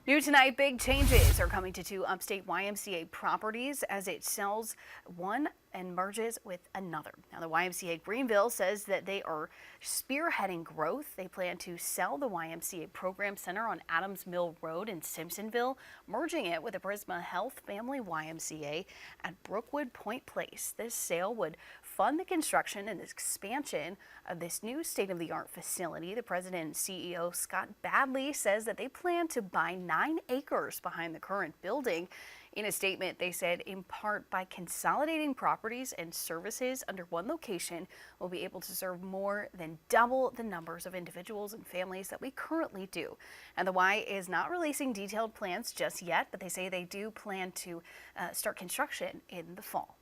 New tonight, big changes are coming to two upstate YMCA properties as it sells one and merges with another. Now, the YMCA Greenville says that they are spearheading growth. They plan to sell the YMCA Program Center on Adams Mill Road in Simpsonville, merging it with the Prisma Health Family YMCA at Brookwood Point Place. This sale would fund the construction and expansion of this new state-of-the-art facility. The president and CEO, Scott Badley, says that they plan to buy 9 acres behind the current building. In a statement, they said in part by consolidating properties and services under one location, we'll be able to serve more than double the numbers of individuals and families that we currently do. And the Y is not releasing detailed plans just yet, but they say they do plan to start construction in the fall.